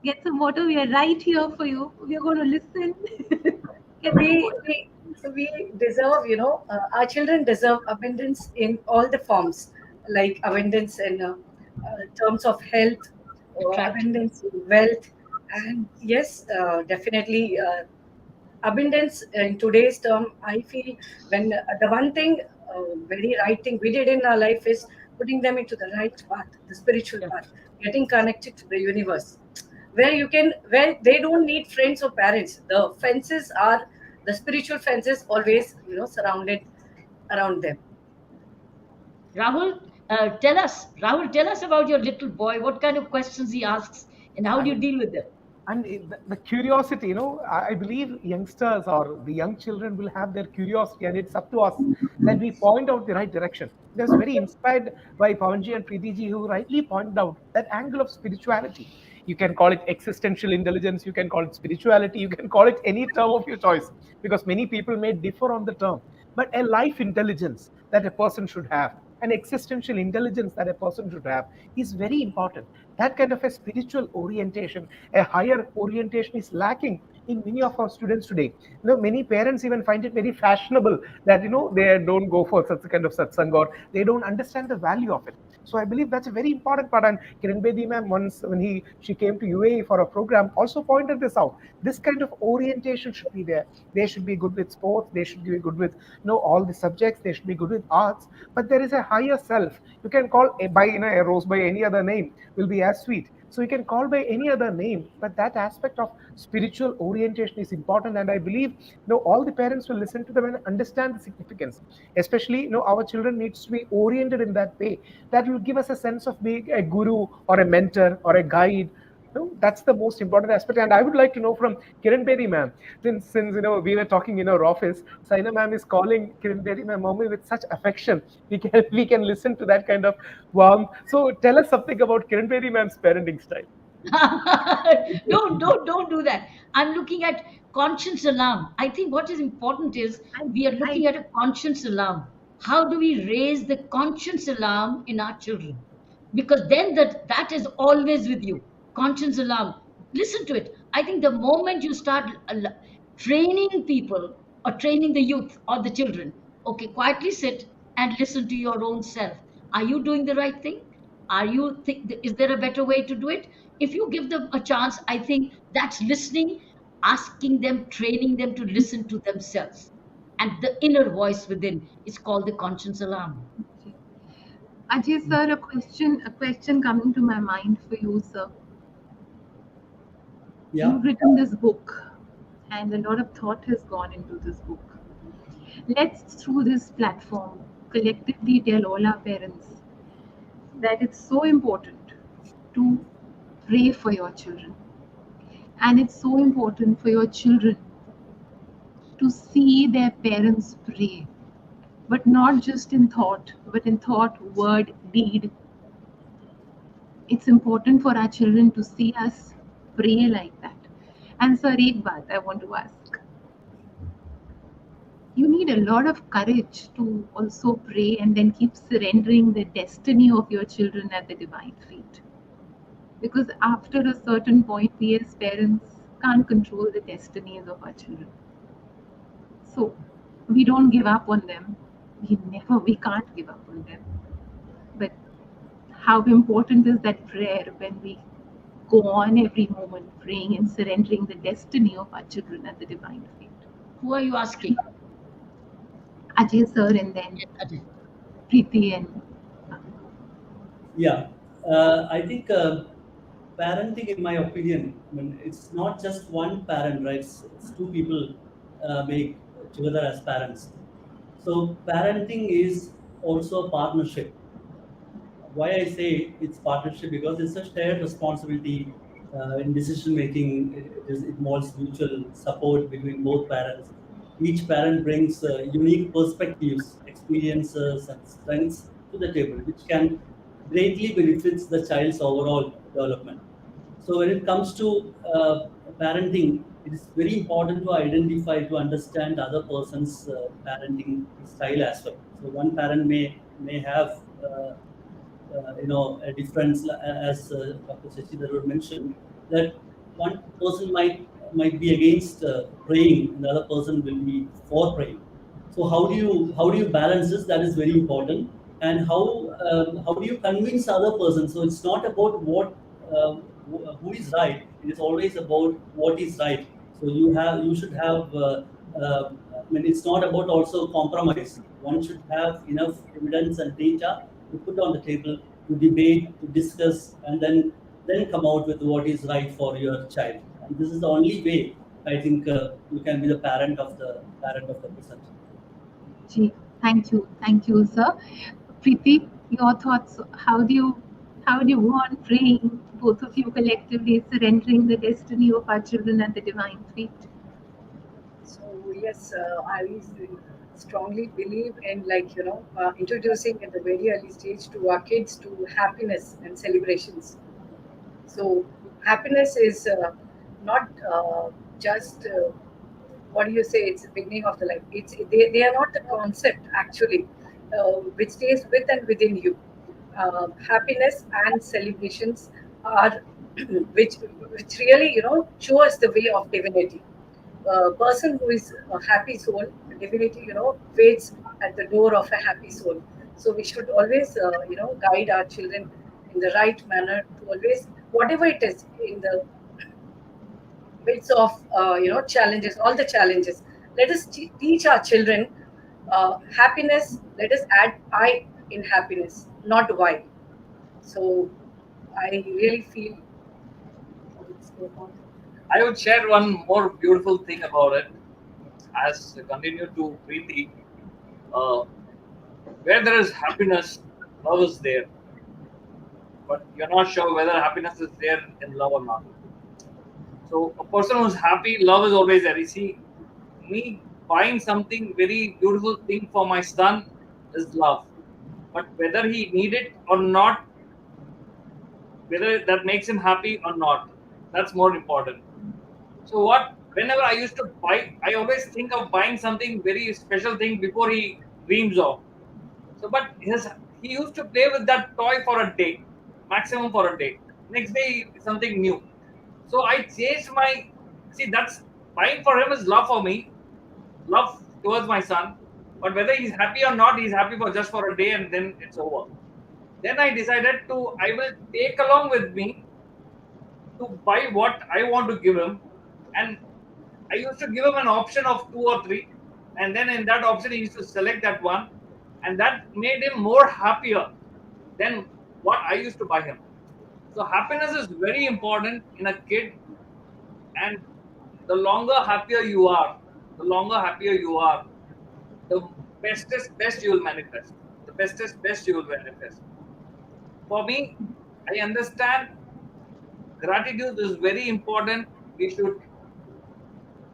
Get some water. We are right here for you. We are going to listen. We deserve, our children deserve abundance in all the forms, like abundance in terms of health, or abundance in wealth, and yes, definitely abundance in today's term. I feel when the one thing, very right thing we did in our life is putting them into the right path, the spiritual path, getting connected to the universe, where they don't need friends or parents. The fences are the spiritual fences, always surrounded around them. Rahul, tell us about your little boy. What kind of questions he asks, and how do you deal with them? And the curiosity, I believe youngsters or the young children will have their curiosity, and it's up to us that we point out the right direction. I was very inspired by Pawanji and Preetiji, who rightly pointed out that angle of spirituality. You can call it existential intelligence, you can call it spirituality, you can call it any term of your choice, because many people may differ on the term. But a life intelligence that a person should have, an existential intelligence that a person should have, is very important. That kind of a spiritual orientation, a higher orientation, is lacking in many of our students today. Many parents even find it very fashionable that they don't go for such a kind of satsang, or they don't understand the value of it. So I believe that's a very important part. And Kiran Bedi ma'am, once when she came to UAE for a program, also pointed this out. This kind of orientation should be there. They should be good with sports. They should be good with all the subjects. They should be good with arts. But there is a higher self. You can call a rose by any other name will be as sweet. So you can call by any other name, but that aspect of spiritual orientation is important. And I believe all the parents will listen to them and understand the significance. Especially our children needs to be oriented in that way. That will give us a sense of being a guru or a mentor or a guide. That's the most important aspect. And I would like to know from Kiran Bedi ma'am, since we were talking in our office, Saina ma'am is calling Kiran Bedi ma'am mommy with such affection. We can listen to that kind of warmth. So tell us something about Kiran Bedi ma'am's parenting style. Don't do that. I'm looking at conscience alarm. I think what is important is we are looking at a conscience alarm. How do we raise the conscience alarm in our children? Because then that is always with you. Conscience alarm. Listen to it. I think the moment you start training people or training the youth or the children, okay, quietly sit and listen to your own self. Are you doing the right thing? Are you think is there a better way to do it? If you give them a chance, I think that's listening, asking them, training them to listen to themselves. And the inner voice within is called the conscience alarm. Ajay sir, a question coming to my mind for you, sir. Yeah. You've written this book, and a lot of thought has gone into this book. Let's, through this platform, collectively tell all our parents that it's so important to pray for your children. And it's so important for your children to see their parents pray, but not just in thought, but in thought, word, deed. It's important for our children to see us pray like that. And sir, ek baat I want to ask. You need a lot of courage to also pray and then keep surrendering the destiny of your children at the divine feet. Because after a certain point, we as parents can't control the destinies of our children. So we don't give up on them. We can't give up on them. But how important is that prayer when we go on every moment praying and surrendering the destiny of our children at the divine feet? Who are you asking? Ajay sir and then Yes, Ajay. Preeti and Yeah, I think parenting, in my opinion, I mean, it's not just one parent, right? It's two people make together as parents. So parenting is also a partnership. Why I say it's partnership, because it's a shared responsibility in decision making. It involves mutual support between both parents. Each parent brings unique perspectives, experiences, and strengths to the table, which can greatly benefits the child's overall development. So when it comes to parenting, it is very important to identify, to understand the other person's parenting style as well. So one parent may have a difference, as Dr. Shashi Tharoor mentioned, that one person might be against praying, and the other person will be for praying. So how do you balance this? That is very important. And how do you convince other person? So it's not about who is right. It is always about what is right. So you should have. I mean, it's not about also compromise. One should have enough evidence and data to put on the table, to debate, to discuss, and then come out with what is right for your child. And this is the only way I think you can be the parent of the present. Gee, thank you, sir. Preeti, your thoughts? How do you go on praying, both of you collectively surrendering the destiny of our children at the divine feet? So yes, I strongly believe in introducing at the very early stage to our kids to happiness and celebrations. So happiness is not just what do you say? It's the beginning of the life. They are not the concept actually, which stays with and within you. Happiness and celebrations are which really show us the way of divinity. A person who is a happy soul, divinity waits at the door of a happy soul. So we should always guide our children in the right manner to always, whatever it is, in the midst of challenges, all the challenges, let us teach our children happiness. Let us add I in happiness, not Y. So I really feel I would share one more beautiful thing about it as I continue to Preeti. Where there is happiness, love is there. But you're not sure whether happiness is there in love or not. So a person who's happy, love is always there. You see, me buying something very beautiful thing for my son is love. But whether he need it or not, whether that makes him happy or not, that's more important. So whenever I used to buy, I always think of buying something very special thing before he dreams of. So, but he used to play with that toy for a day, maximum for a day. Next day, something new. So I changed my. See, that's buying for him is love for me, love towards my son. But whether he's happy or not, he's happy for just for a day and then it's over. Then I decided I will take along with me to buy what I want to give him. And I used to give him an option of 2 or 3. And then in that option, he used to select that one. And that made him more happier than what I used to buy him. So happiness is very important in a kid. And the longer happier you are, the best you will manifest. The best you will manifest. For me, I understand gratitude is very important. We should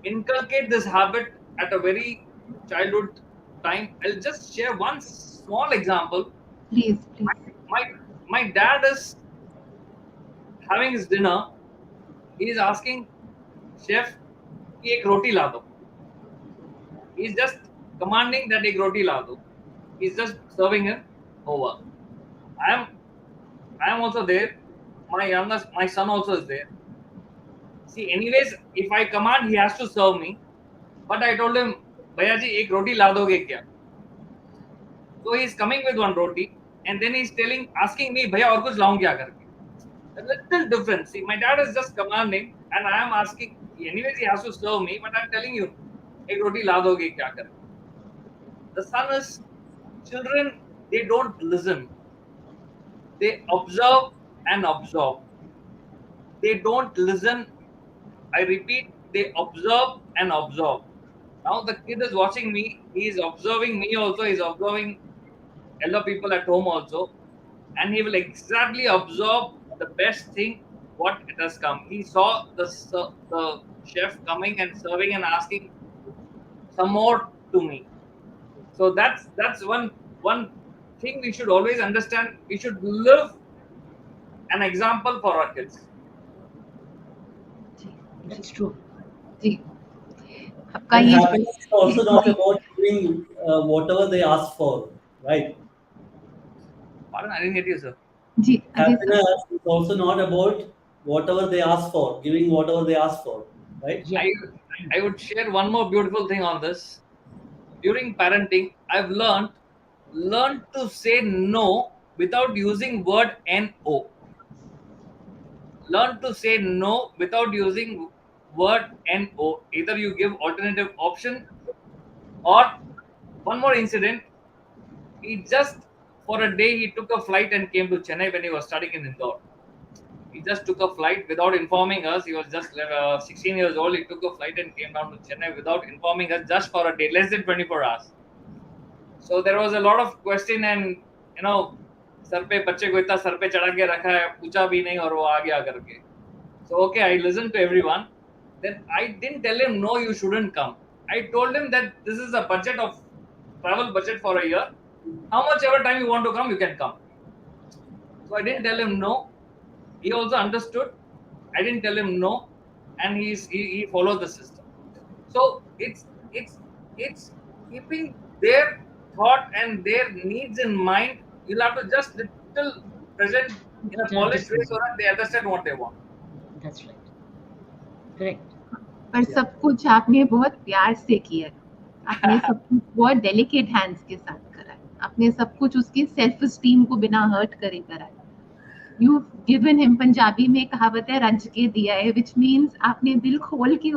inculcate this habit at a very childhood time. I'll just share one small example. Please, please. My dad is having his dinner. He is asking chef, कि एक roti ला दो. He's just commanding that एक roti ला दो. He's just serving him over. I am also there. My son also is there. See, anyways, if I command, he has to serve me. But I told him, Bhaiya ji, ek roti la doge kya? So he's coming with one roti, and then he's asking me, Bhaiya, aur kuch laun kya karke? A little difference. See, my dad is just commanding, and I am asking. Anyways, he has to serve me, but I'm telling you, ek roti la doge kya karke? The son is, children, they don't listen. They observe and absorb. They don't listen. I repeat, they observe and absorb. Now the kid is watching me. He is observing me also. He is observing elder people at home also. And he will exactly absorb the best thing, what it has come. He saw the chef coming and serving and asking some more to me. So that's one thing we should always understand. We should live an example for our kids. That's true. जी आपका And ये happiness is also not about doing whatever they ask for, right? Pardon, I didn't get you, sir. जी Ajay sir Happiness is also not about whatever they ask for, giving whatever they ask for, right? Yeah. I would share one more beautiful thing on this. During parenting, I've learned to say no without using word no. Learn to say no without using word no. Either you give alternative option, or one more incident. He just for a day he took a flight and came to Chennai when he was studying in Indore. He just took a flight without informing us. He was just 16 years old. He took a flight and came down to Chennai without informing us, just for a day, less than 24 hours. So there was a lot of question, and sir पे बच्चे को इतना sir पे चढ़ा के रखा है, पूछा भी नहीं और वो आ गया करके. So okay, I listened to everyone. Then I didn't tell him no, you shouldn't come. I told him that this is a travel budget for a year. How much ever time you want to come, you can come. So I didn't tell him no. He also understood. I didn't tell him no, and he followed the system. So it's keeping their thought and their needs in mind. You'll have to just little present in a polished way so that they understand what they want. That's right. Correct. पर सब कुछ आपने बहुत प्यार से किया है. आपने सब कुछ बहुत डेलिकेट हैंड्स के साथ करा है. आपने सब कुछ उसकी सेल्फ एस्टीम को बिना हर्ट करे करा है. You've given him, पंजाबी में कहावत है रंज के दिया है, which means आपने दिल खोल के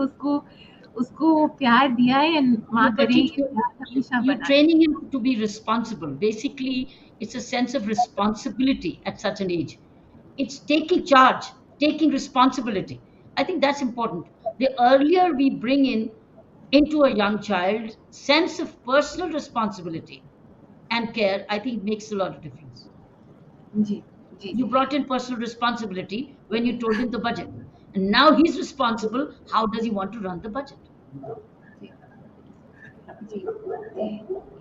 उसको प्यार दिया है. And माँ करे हमेशा You're बना. training him to be responsible. Basically, it's a sense of responsibility at such an age. It's taking charge, taking responsibility. I think that's important. The earlier we bring into a young child sense of personal responsibility and care, I think it makes a lot of difference. Ji ji You brought in personal responsibility when you told him the budget. And now he's responsible. How does he want to run the budget?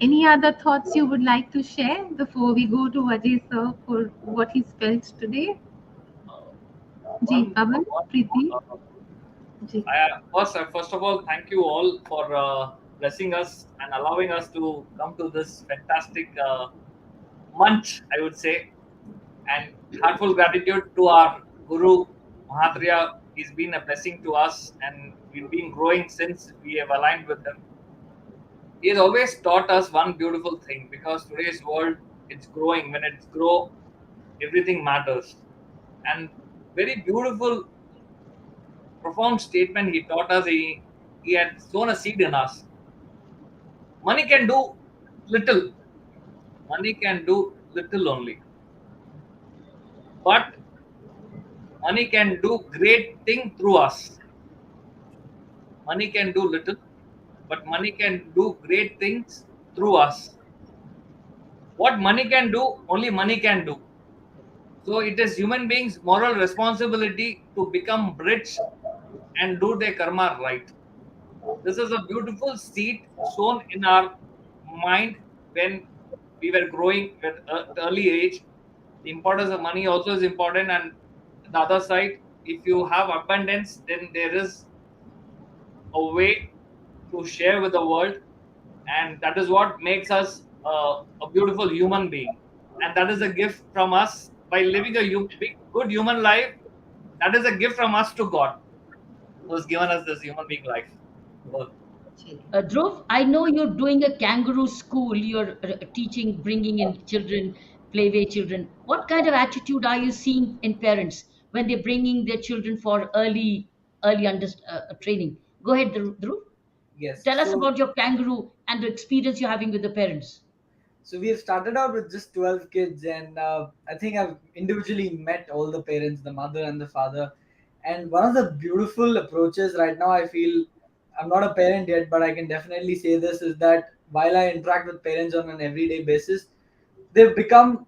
Any other thoughts you would like to share before we go to Ajay sir for what he's felt today? Ji, Pawan, Preeti. Ji. First of all, thank you all for blessing us and allowing us to come to this fantastic month, I would say. And heartful gratitude to our Guru Mahatriya. He's been a blessing to us, and we've been growing since we have aligned with him. He has always taught us one beautiful thing, because today's world, it's growing. When it's grow, everything matters. And very beautiful, profound statement he taught us. He had sown a seed in us. Money can do little. Money can do little only. But money can do great thing through us. Money can do little, but money can do great things through us. What money can do, only money can do. So it is human beings' moral responsibility to become rich and do their karma right. This is a beautiful seed sown in our mind when we were growing at an early age. The importance of money also is important, and the other side, if you have abundance, then there is a way to share with the world, and that is what makes us a beautiful human being. And that is a gift from us by living a good human life. That is a gift from us to God, who has given us this human being life. Dhruv, I know you're doing a kangaroo school. You're teaching, bringing in children, playway children. What kind of attitude are you seeing in parents when they're bringing their children for early training? Go ahead, Dhruv. Yes. Tell us about your kangaroo and the experience you're having with the parents. So we have started out with just 12 kids, and I think I've individually met all the parents, the mother and the father. And one of the beautiful approaches right now, I feel, I'm not a parent yet, but I can definitely say this, is that while I interact with parents on an everyday basis, they've become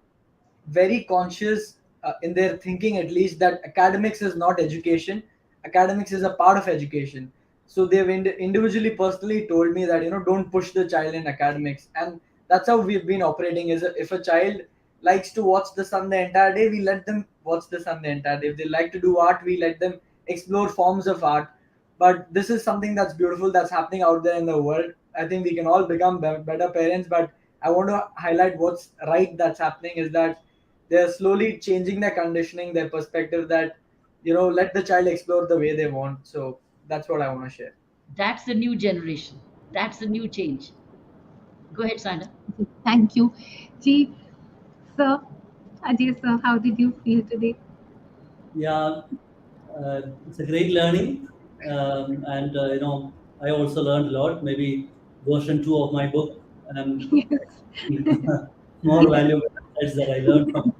very conscious in their thinking, at least, that academics is not education. Academics is a part of education. So they've individually, personally told me that, don't push the child in academics. And that's how we've been operating. Is if a child likes to watch the sun the entire day, we let them watch the sun the entire day. If they like to do art, we let them explore forms of art. But this is something that's beautiful, that's happening out there in the world. I think we can all become better parents, but I want to highlight what's right that's happening is that they're slowly changing their conditioning, their perspective, that, let the child explore the way they want. So that's what I want to share. That's the new generation. That's the new change. Go ahead, Sandra. Thank you. Ji, sir, Ajay sir, how did you feel today? Yeah, it's a great learning. And I also learned a lot. Maybe version 2 of my book, more valuable insights that I learned from.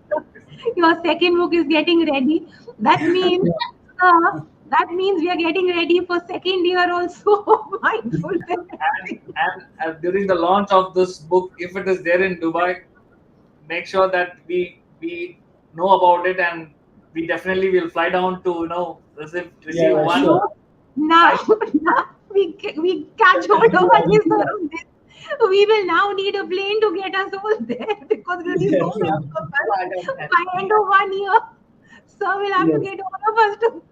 Your second book is getting ready. That means we are getting ready for second year also. Mindfulness. And during the launch of this book, if it is there in Dubai, make sure that we know about it, and we definitely will fly down to receive one. Sure. Now we catch hold of this. We will now need a plane to get us all there, because there is so many of us. By end of 1 year, sir will have to get all of us to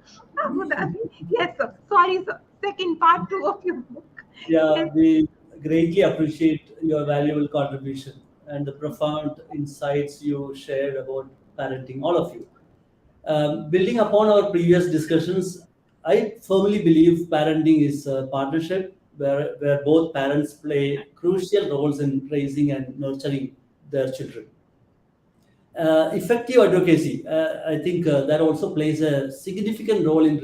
Abu Dhabi. Yes, sir. Sorry, sir. Second part 2 of your book. Yeah, Yes. we greatly appreciate your valuable contribution and the profound insights you shared about parenting, all of you. Building upon our previous discussions, I firmly believe parenting is a partnership where both parents play crucial roles in raising and nurturing their children. Effective advocacy, I think that also plays a significant role in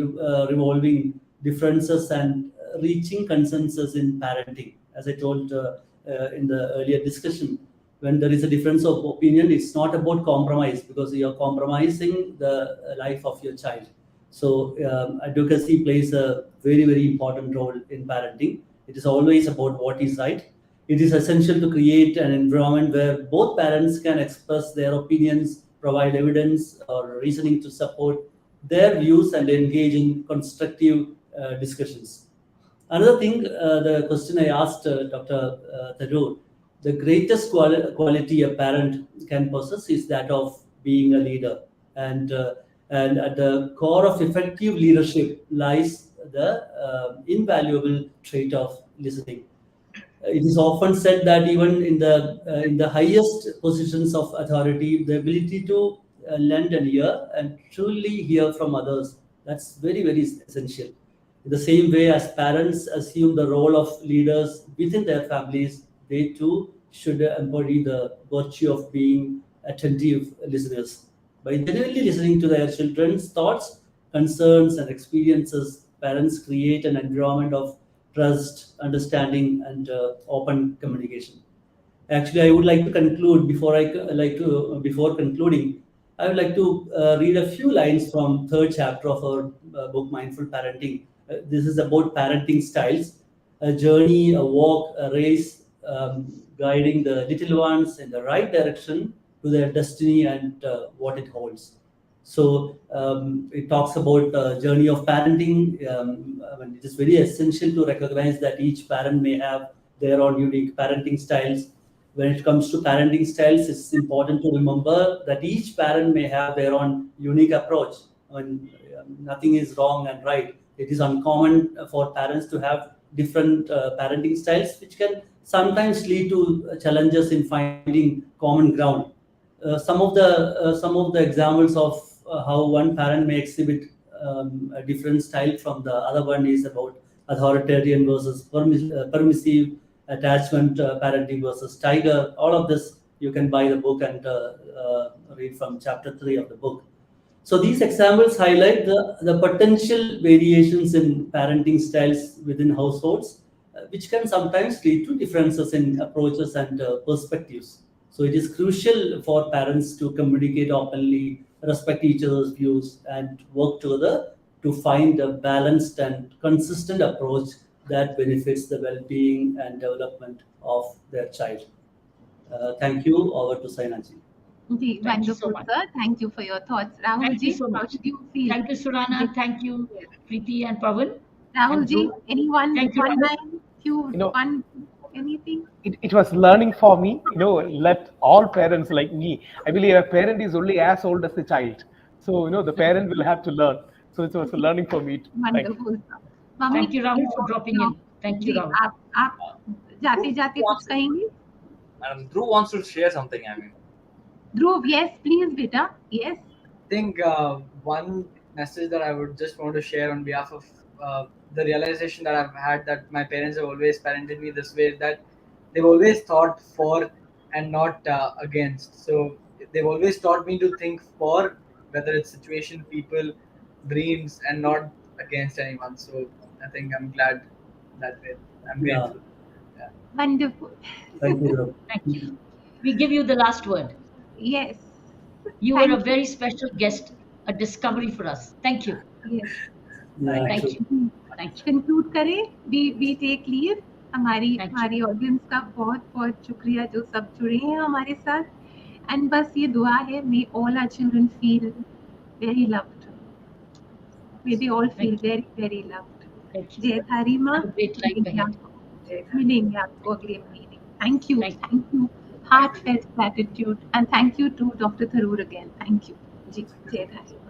revolving differences and reaching consensus in parenting. As I told in the earlier discussion, when there is a difference of opinion, it's not about compromise, because you're compromising the life of your child. So advocacy plays a very, very important role in parenting. It is always about what is right. It is essential to create an environment where both parents can express their opinions, provide evidence or reasoning to support their views, and engage in constructive discussions. Another thing, the question I asked Dr. Tharoor, the greatest quality a parent can possess is that of being a leader. And at the core of effective leadership lies the invaluable trait of listening. It is often said that even in the highest positions of authority, the ability to lend an ear and truly hear from others, that's very, very essential. In the same way as parents assume the role of leaders within their families, they too should embody the virtue of being attentive listeners. By genuinely listening to their children's thoughts, concerns, and experiences, parents create an environment of trust, understanding, and open communication. Actually, I would like to conclude before concluding. I would like to read a few lines from third chapter of our book, Mindful Parenting. This is about parenting styles, a journey, a walk, a race, guiding the little ones in the right direction to their destiny and what it holds. So it talks about journey of parenting. I mean, it is very essential to recognize that each parent may have their own unique parenting styles. When it comes to parenting styles, it's important to remember that each parent may have their own unique approach. I mean, nothing is wrong and right. It is uncommon for parents to have different parenting styles, which can sometimes lead to challenges in finding common ground. Some of the examples of how one parent may exhibit a different style from the other one is about authoritarian versus permissive, attachment parenting versus tiger. All of this you can buy the book and read from chapter 3 of the book. So these examples highlight the potential variations in parenting styles within households, which can sometimes lead to differences in approaches and perspectives. So it is crucial for parents to communicate openly, respect each other's views, and work together to find a balanced and consistent approach that benefits the well-being and development of their child. Thank you. Over to Sainaji. Ji, Thank you so wonderful, much. sir. Thank you for your thoughts. Rahul Thank you ji, so how much. did you feel? Thank you, Surana. Thank you, Preeti and Pawan. Rahul and ji, Dhruv. anyone, Thank you, one Rahul. line, few, You know, one, anything? it was learning for me. Let all parents like me. I believe a parent is only as old as the child. So the parent will have to learn. So it was a learning for me. Thank you. Wonderful, sir. Mummy, Thank you, Rahul, for dropping in. Thank you, ji, Rahul. आप जाते जाते कुछ कहेंगे? Dhruv wants to share something. I mean, Dhruv, yes, please, beta. Yes. I think one message that I would just want to share on behalf of the realization that I've had that my parents have always parented me this way is that they've always thought for and not against. So they've always taught me to think for, whether it's situation, people, dreams, and not against anyone. So I think I'm glad that way. I'm Yeah. grateful. Yeah. Wonderful. Thank you, Dhruv. Thank you. We give you the last word. Yes. You were Thank a you. very special guest, a discovery for us. Thank you. Yes. Yeah, Thank true. you. Thank you. Conclude करें we take leave. हमारी Thank you. हमारी audience का बहुत बहुत शुक्रिया जो सब जुड़े हैं हमारे साथ. एंड बस ये दुआ है, may all our children feel very loved. May they all feel Thank you. very very loved. Thank you. जय थारी माँ. Have a great life मिलेंगे ahead. आपको. मिलेंगे आपको अगले महीने. Thank you. Thank Thank you. Heartfelt gratitude and thank you to Dr. Tharoor again. Thank you. जी, जय थारी.